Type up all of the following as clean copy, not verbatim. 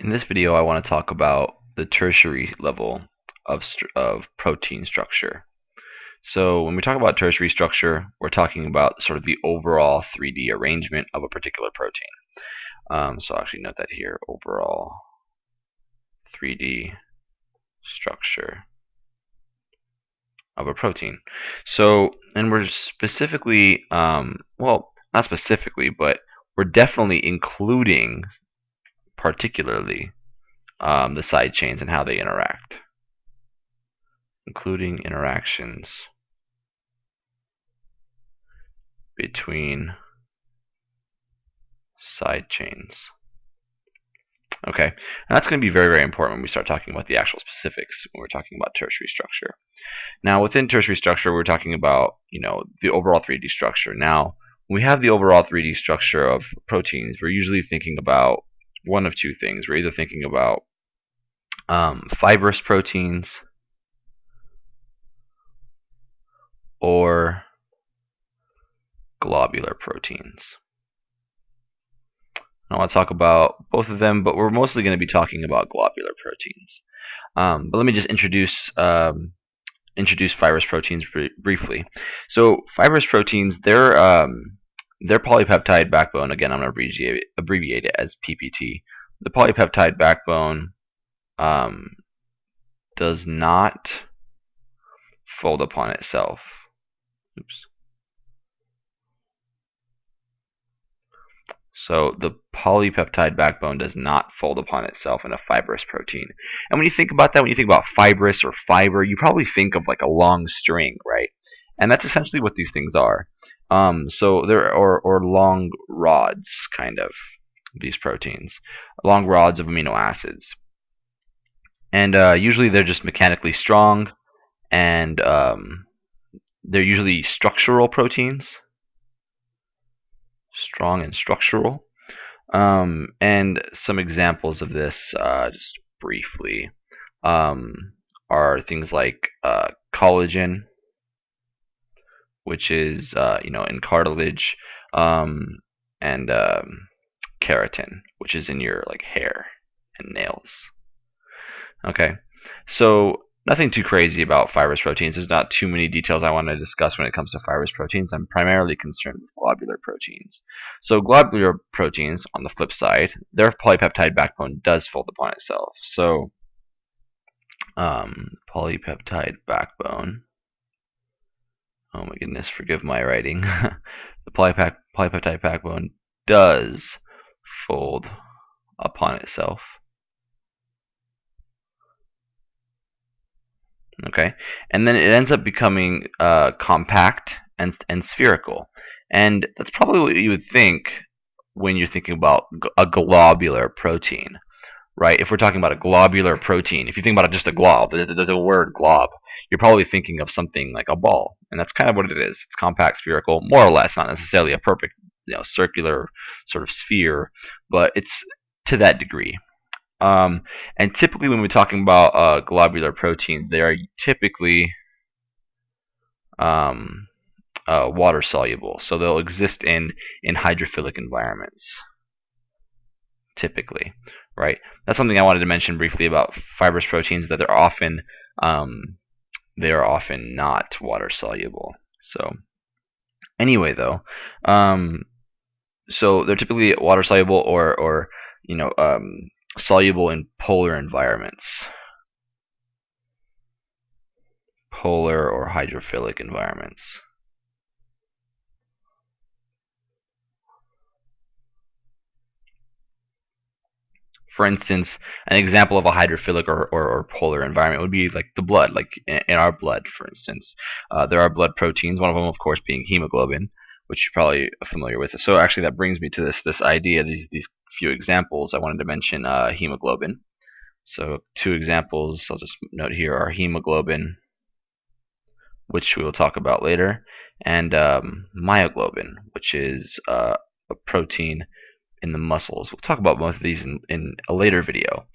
In this video, I want to talk about the tertiary level of protein structure. So when we talk about tertiary structure, we're talking about sort of the overall 3D arrangement of a particular protein. So I'll actually note that here, overall 3D structure of a protein. So, and we're specifically, well, not specifically, but we're definitely including particularly the side chains and how they interact, including interactions between side chains. Okay, and that's going to be very, very important when we start talking about the actual specifics when we're talking about tertiary structure. Now, within tertiary structure, we're talking about, the overall 3D structure. Now, when we have the overall 3D structure of proteins, we're usually thinking about one of two things. We're either thinking about fibrous proteins or globular proteins. I want to talk about both of them, but we're mostly going to be talking about globular proteins. But let me just introduce fibrous proteins briefly. So fibrous proteins, their polypeptide backbone, again I'm going to abbreviate it as PPT. The polypeptide backbone does not fold upon itself. Oops. So the polypeptide backbone does not fold upon itself in a fibrous protein. And when you think about that, when you think about fibrous or fiber, you probably think of like a long string, right? And that's essentially what these things are. So there or long rods, kind of, these proteins, long rods of amino acids. And usually they're just mechanically strong, and they're usually structural proteins. Strong and structural. And some examples of this, just briefly, are things like collagen, which is in cartilage, and keratin, which is in your hair and nails. Okay, so nothing too crazy about fibrous proteins. There's not too many details I want to discuss when it comes to fibrous proteins. I'm primarily concerned with globular proteins. So globular proteins, on the flip side, their polypeptide backbone does fold upon itself. So polypeptide backbone, oh my goodness, forgive my writing. The polypeptide backbone does fold upon itself. Okay, and then it ends up becoming compact and spherical, and that's probably what you would think when you're thinking about a globular protein, right? If we're talking about a globular protein, if you think about it just a glob, the word glob, you're probably thinking of something like a ball, and that's kind of what it is. It's compact, spherical, more or less, not necessarily a perfect, circular sort of sphere, but it's to that degree. And typically when we're talking about globular proteins, they are typically water soluble, so they'll exist in hydrophilic environments, typically, right? That's something I wanted to mention briefly about fibrous proteins, that they're often not water soluble. So anyway, though, so they're typically water soluble or soluble in polar environments, polar or hydrophilic environments. For instance, an example of a hydrophilic or polar environment would be like the blood, like in our blood, for instance. There are blood proteins, one of them, of course, being hemoglobin, which you're probably familiar with. So actually that brings me to this idea, these few examples. I wanted to mention hemoglobin. So two examples I'll just note here are hemoglobin, which we will talk about later, and myoglobin, which is a protein in the muscles. We'll talk about both of these in a later video.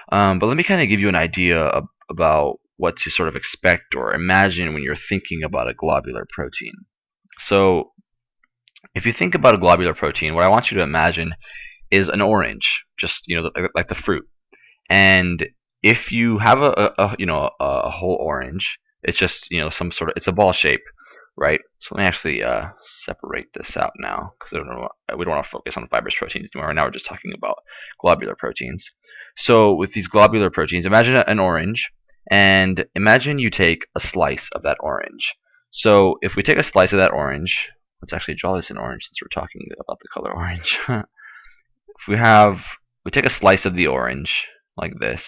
But let me kind of give you an idea about what to sort of expect or imagine when you're thinking about a globular protein. So if you think about a globular protein, what I want you to imagine is an orange, just like the fruit. And if you have a whole orange, it's just some sort of, it's a ball shape, right? So let me actually separate this out now, because we don't want to focus on fibrous proteins anymore. Right now we're just talking about globular proteins. So with these globular proteins, imagine an orange, and imagine you take a slice of that orange. So if we take a slice of that orange, let's actually draw this in orange since we're talking about the color orange. If we take a slice of the orange like this,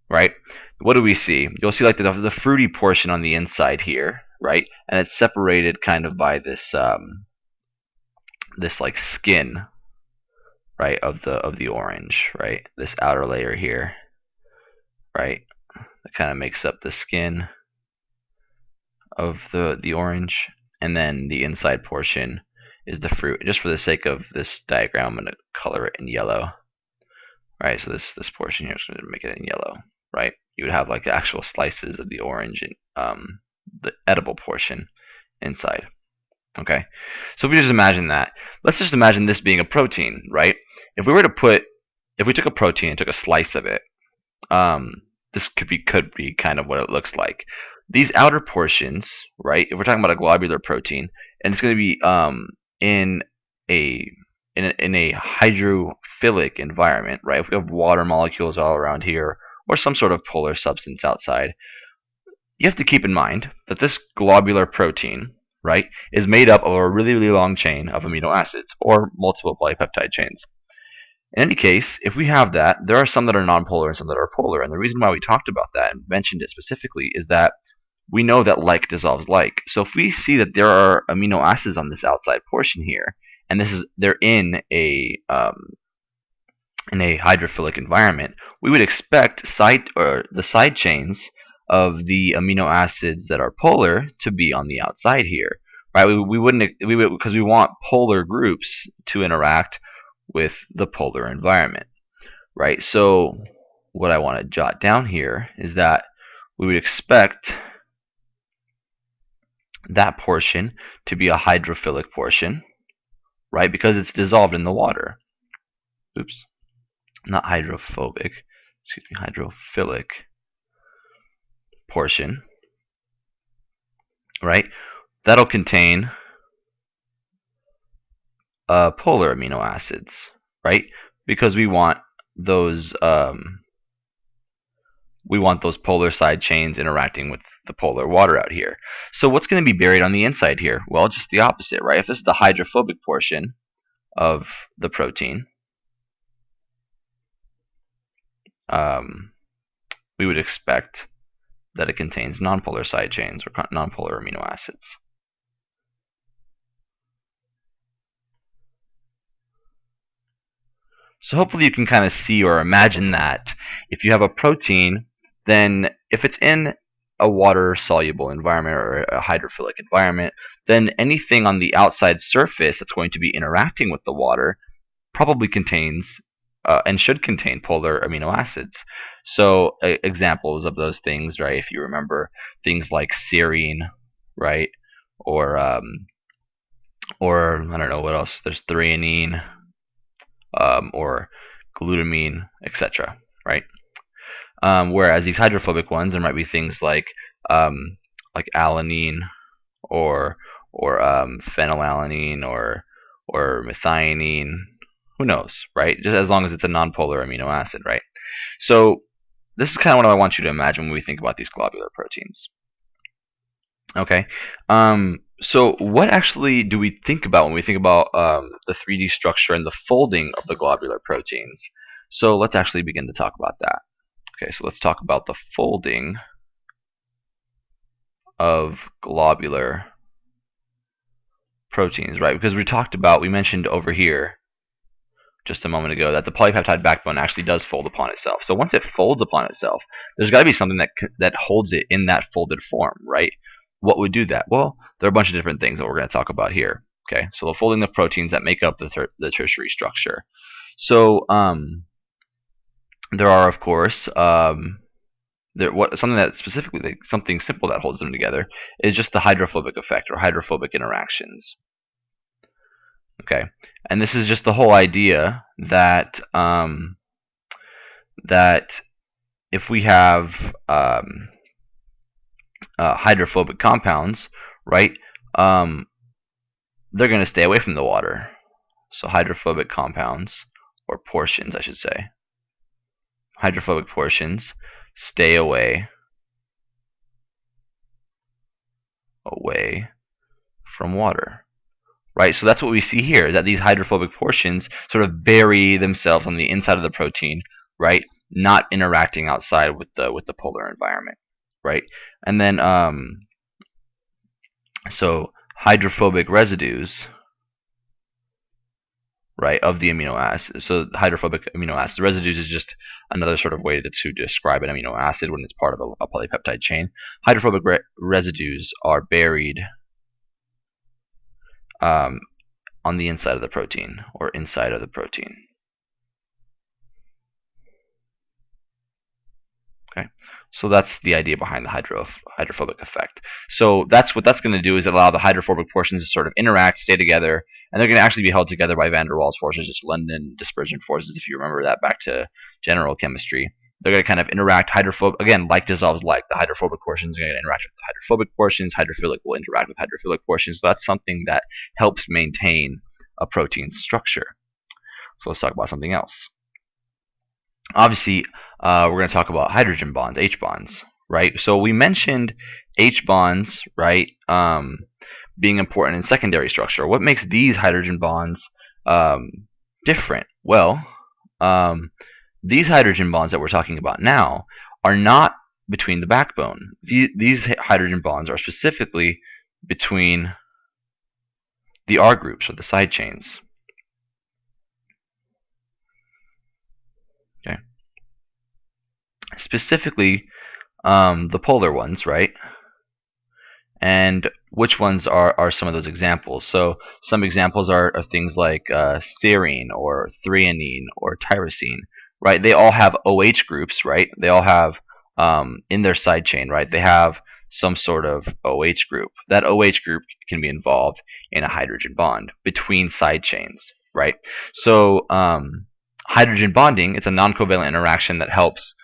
right? What do we see? You'll see like the fruity portion on the inside here, right? And it's separated kind of by this this like skin, right, of the orange, right? This outer layer here, right? That kind of makes up the skin of the orange, and then the inside portion is the fruit. Just for the sake of this diagram, I'm going to color it in yellow. Right, so this portion here is going to make it in yellow, right? You would have like the actual slices of the orange and the edible portion inside. Okay, so if we just imagine that, let's just imagine this being a protein, right? If we took a protein and took a slice of it, this could be kind of what it looks like. These outer portions, right? If we're talking about a globular protein, and it's going to be in a hydrophilic environment, right? If we have water molecules all around here, or some sort of polar substance outside, you have to keep in mind that this globular protein, right, is made up of a really, really long chain of amino acids, or multiple polypeptide chains. In any case, if we have that, there are some that are nonpolar and some that are polar, and the reason why we talked about that and mentioned it specifically is that we know that like dissolves like. So if we see that there are amino acids on this outside portion here, and they're in a hydrophilic environment, we would expect the side chains of the amino acids that are polar to be on the outside here, right? We would because we want polar groups to interact with the polar environment, right? So what I want to jot down here is that we would expect that portion to be a hydrophilic portion, right? Because it's dissolved in the water. Oops, not hydrophobic, excuse me, hydrophilic portion, right? That'll contain polar amino acids, right? Because we want those polar side chains interacting with the polar water out here. So what's going to be buried on the inside here? Well, just the opposite, right? If this is the hydrophobic portion of the protein, we would expect that it contains nonpolar side chains or nonpolar amino acids. So hopefully you can kind of see or imagine that if you have a protein, then if it's in a water-soluble environment or a hydrophilic environment, then anything on the outside surface that's going to be interacting with the water probably contains and should contain polar amino acids. So examples of those things, right? If you remember things like serine, right? Or I don't know what else. There's threonine, or glutamine, etc. Right? Whereas these hydrophobic ones, there might be things like alanine or phenylalanine or methionine. Who knows, right? Just as long as it's a nonpolar amino acid, right? So this is kind of what I want you to imagine when we think about these globular proteins. Okay, so what actually do we think about when we think about the 3D structure and the folding of the globular proteins? So let's actually begin to talk about that. Okay, so let's talk about the folding of globular proteins, right? Because we mentioned over here just a moment ago that the polypeptide backbone actually does fold upon itself. So once it folds upon itself, there's got to be something that holds it in that folded form, right? What would do that? Well, there are a bunch of different things that we're going to talk about here. Okay, so the folding of proteins that make up the tertiary structure. So there are, of course, something simple that holds them together is just the hydrophobic effect or hydrophobic interactions. Okay, and this is just the whole idea that that if we have hydrophobic compounds, right, they're going to stay away from the water. So hydrophobic compounds, or portions, I should say. Hydrophobic portions stay away from water. Right, so that's what we see here, is that these hydrophobic portions sort of bury themselves on the inside of the protein, right, not interacting outside with the polar environment, right? And then so hydrophobic residues, right, of the amino acid. So hydrophobic amino acids. Residues is just another sort of way to describe an amino acid when it's part of a polypeptide chain. Hydrophobic residues are buried on the inside of the protein, or inside of the protein. Okay, so that's the idea behind the hydrophobic effect. So that's what that's going to do, is allow the hydrophobic portions to sort of interact, stay together, and they're going to actually be held together by van der Waals forces, just London dispersion forces, if you remember that back to general chemistry. They're going to kind of interact again, like dissolves like. The hydrophobic portions are going to interact with the hydrophobic portions. Hydrophilic will interact with hydrophilic portions. So that's something that helps maintain a protein's structure. So let's talk about something else. Obviously, we're going to talk about hydrogen bonds, H bonds, right? So we mentioned H bonds, right, being important in secondary structure. What makes these hydrogen bonds different? Well, these hydrogen bonds that we're talking about now are not between the backbone. These hydrogen bonds are specifically between the R groups, or the side chains. Okay. Specifically, the polar ones, right? And which ones are some of those examples? So some examples are things like serine, or threonine, or tyrosine, right? They all have OH groups, right? They all have in their side chain, right? They have some sort of OH group. That OH group can be involved in a hydrogen bond between side chains, right? So hydrogen bonding, it's a non-covalent interaction that helps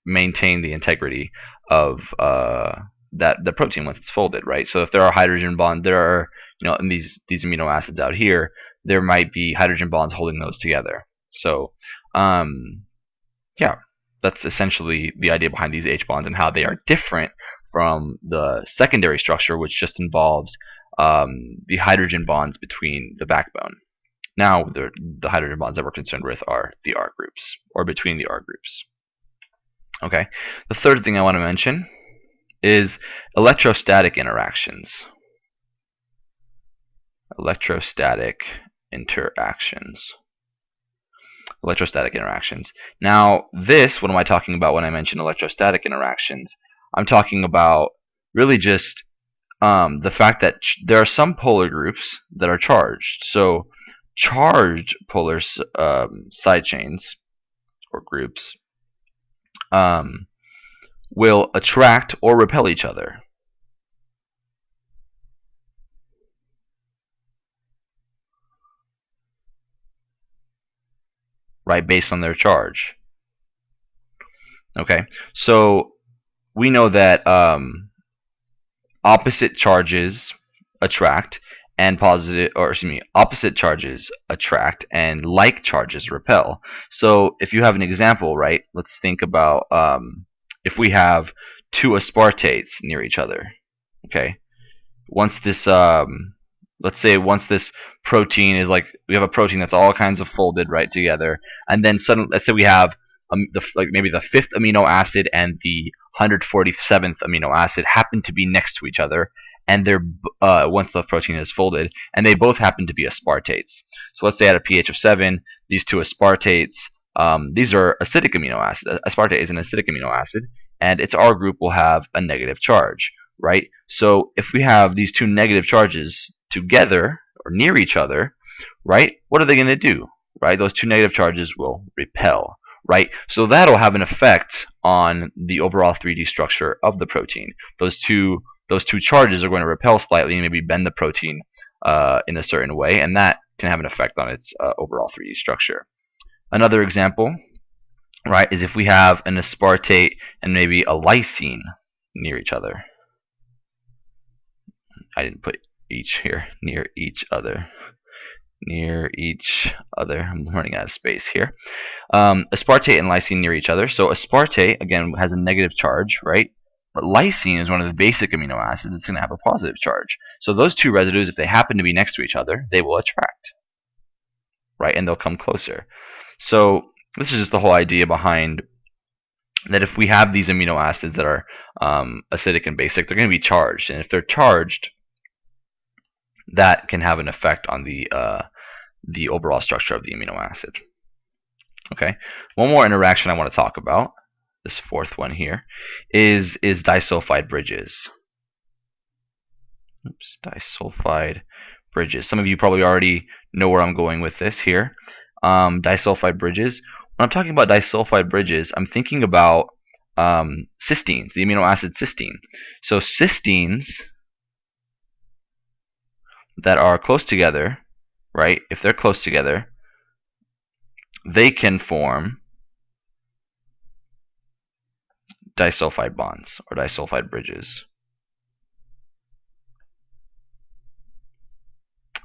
maintain the integrity of the protein once it's folded, right? So if there are hydrogen bonds, there are in these amino acids out here, there might be hydrogen bonds holding those together. So yeah, that's essentially the idea behind these H bonds and how they are different from the secondary structure, which just involves the hydrogen bonds between the backbone. Now, the hydrogen bonds that we're concerned with are the R groups, or between the R groups. Okay. The third thing I want to mention is electrostatic interactions. Electrostatic interactions. Electrostatic interactions. Now, what am I talking about when I mention electrostatic interactions? I'm talking about really just the fact that there are some polar groups that are charged. So charged polar side chains, or groups, will attract or repel each other. Right, based on their charge. Okay, so we know that opposite charges attract, and opposite charges attract, and like charges repel. So if you have an example, right, let's think about if we have two aspartates near each other. Okay, once this let's say once this protein is we have a protein that's all kinds of folded right together, and then suddenly, let's say we have maybe the 5th amino acid and the 147th amino acid happen to be next to each other, and they're once the protein is folded, and they both happen to be aspartates. So let's say at a pH of 7, these two aspartates, these are acidic amino acids. Aspartate is an acidic amino acid, and its R group will have a negative charge, right? So if we have these two negative charges together or near each other, right, what are they going to do? Right, those two negative charges will repel. Right, so that'll have an effect on the overall 3D structure of the protein. Those two charges are going to repel slightly and maybe bend the protein in a certain way, and that can have an effect on its overall 3D structure. Another example, right, is if we have an aspartate and maybe a lysine near each other. I didn't put each here. Near each other. Near each other. I'm running out of space here. Aspartate and lysine near each other. So aspartate, again, has a negative charge, right? But lysine is one of the basic amino acids that's going to have a positive charge. So those two residues, if they happen to be next to each other, they will attract, right? And they'll come closer. So this is just the whole idea behind that if we have these amino acids that are acidic and basic, they're going to be charged. And if they're charged, that can have an effect on the overall structure of the amino acid. Okay, one more interaction I want to talk about, this fourth one here, is disulfide bridges. Oops, disulfide bridges. Some of you probably already know where I'm going with this here. Disulfide bridges. When I'm talking about disulfide bridges, I'm thinking about cysteines, the amino acid cysteine. So cysteines that are close together, right, if they're close together, they can form disulfide bonds or disulfide bridges.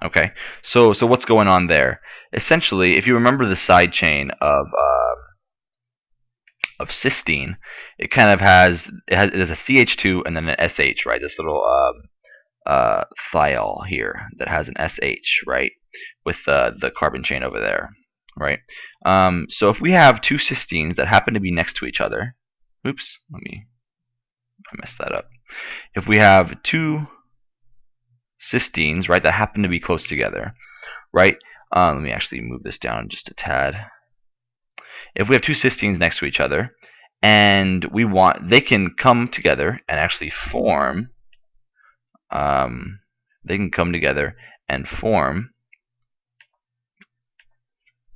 Okay, so what's going on there? Essentially, if you remember the side chain of cysteine, it kind of has a CH2 and then an SH, right? This little thiol here that has an SH, right, with the carbon chain over there, right? So if we have two cysteines that happen to be next to each other, oops, I messed that up. If we have two cysteines, right, that happen to be close together, right? Let me actually move this down just a tad. If we have two cysteines next to each other, and they can come together and actually form. They can come together and form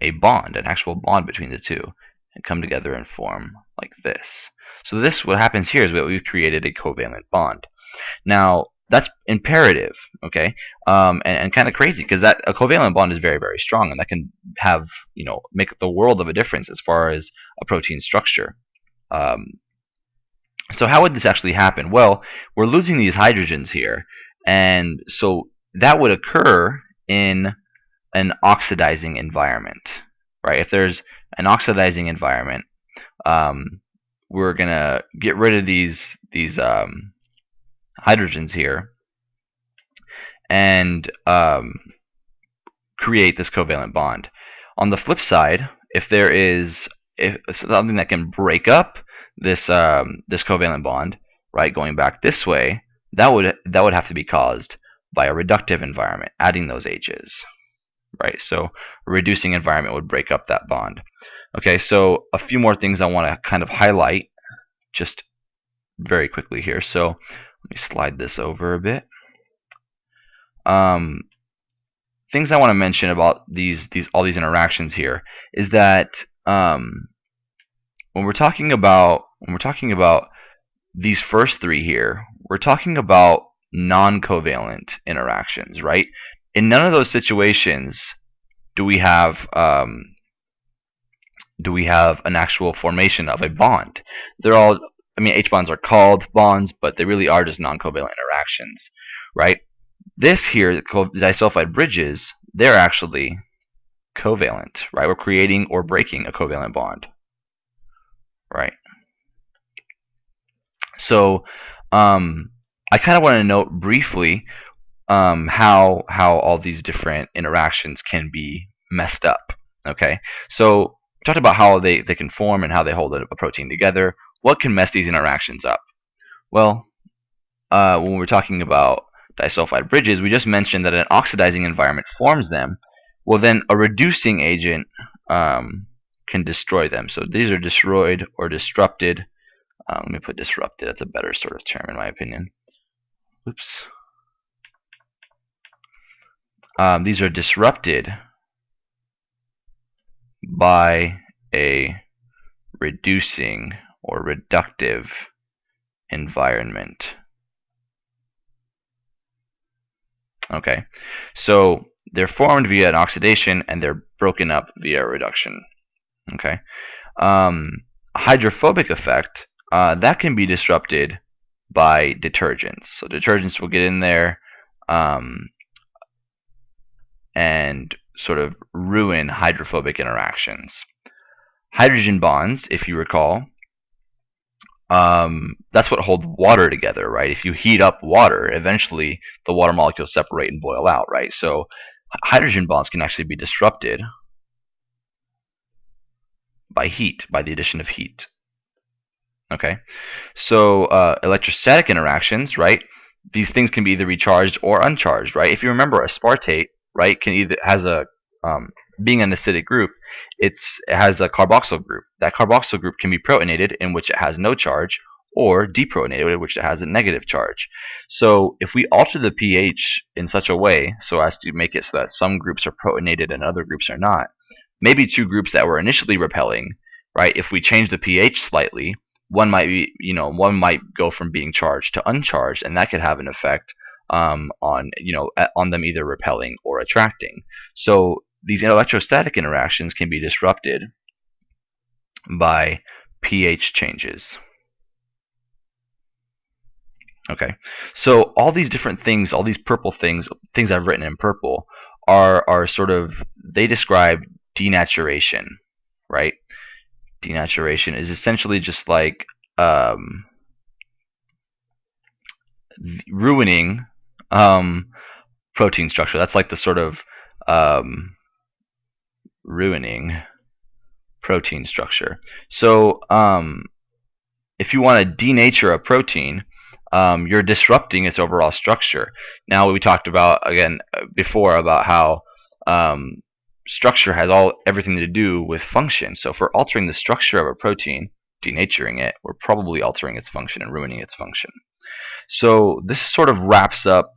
a bond, an actual bond between the two, and come together and form like this. So what happens here is that we've created a covalent bond. Now that's imperative, okay, and kind of crazy because a covalent bond is very, very strong, and that can have, make the world of a difference as far as a protein structure. So how would this actually happen? Well, we're losing these hydrogens here, and so that would occur in an oxidizing environment, right? If there's an oxidizing environment, we're gonna get rid of these hydrogens here and create this covalent bond. On the flip side, if there is something that can break up this covalent bond, right, going back this way, that would have to be caused by a reductive environment, adding those H's, right? So a reducing environment would break up that bond. Okay, so a few more things I want to kind of highlight just very quickly here. So let me slide this over a bit. Things I want to mention about all these interactions here is that when we're talking about these first three here, we're talking about non-covalent interactions, right? In none of those situations do we have an actual formation of a bond. They're all, H bonds are called bonds, but they really are just non-covalent interactions, right? This here, disulfide bridges, they're actually covalent, right? We're creating or breaking a covalent bond, right? So I kind of want to note briefly how all these different interactions can be messed up. Okay, so we talked about how they can form and how they hold a protein together. What can mess these interactions up? Well, when we're talking about disulfide bridges, we just mentioned that an oxidizing environment forms them. Well, then a reducing agent can destroy them. So these are destroyed or disrupted. Let me put disrupted. That's a better sort of term in my opinion. Oops. These are disrupted by a reducing or reductive environment. Okay, so they're formed via an oxidation and they're broken up via reduction. Okay, hydrophobic effect, that can be disrupted by detergents. So detergents will get in there and sort of ruin hydrophobic interactions. Hydrogen bonds, if you recall, that's what holds water together, right? If you heat up water, eventually the water molecules separate and boil out, right? So hydrogen bonds can actually be disrupted by heat, by the addition of heat. Okay, so electrostatic interactions, right? These things can be either recharged or uncharged, right? If you remember, aspartate, right, can either has a being an acidic group, it has a carboxyl group. That carboxyl group can be protonated, in which it has no charge, or deprotonated, in which it has a negative charge. So if we alter the pH in such a way so as to make it so that some groups are protonated and other groups are not, maybe two groups that were initially repelling, right? If we change the pH slightly, one might go from being charged to uncharged, and that could have an effect on them either repelling or attracting. So these electrostatic interactions can be disrupted by pH changes. Okay, so all these different things, all these purple things I've written in purple, are sort of, they describe denaturation, right? Denaturation is essentially just like ruining protein structure. That's like the sort of ruining protein structure. So if you want to denature a protein, you're disrupting its overall structure. Now, we talked about, again, before, about how structure has everything to do with function. So if we're altering the structure of a protein, denaturing it, we're probably altering its function and ruining its function. So this sort of wraps up,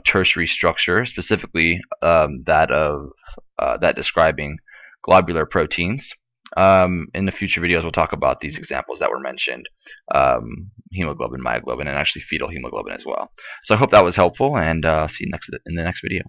tertiary structure, specifically that describing globular proteins. In the future videos, we'll talk about these examples that were mentioned, hemoglobin, myoglobin, and actually fetal hemoglobin as well. So I hope that was helpful, and see you in the next video.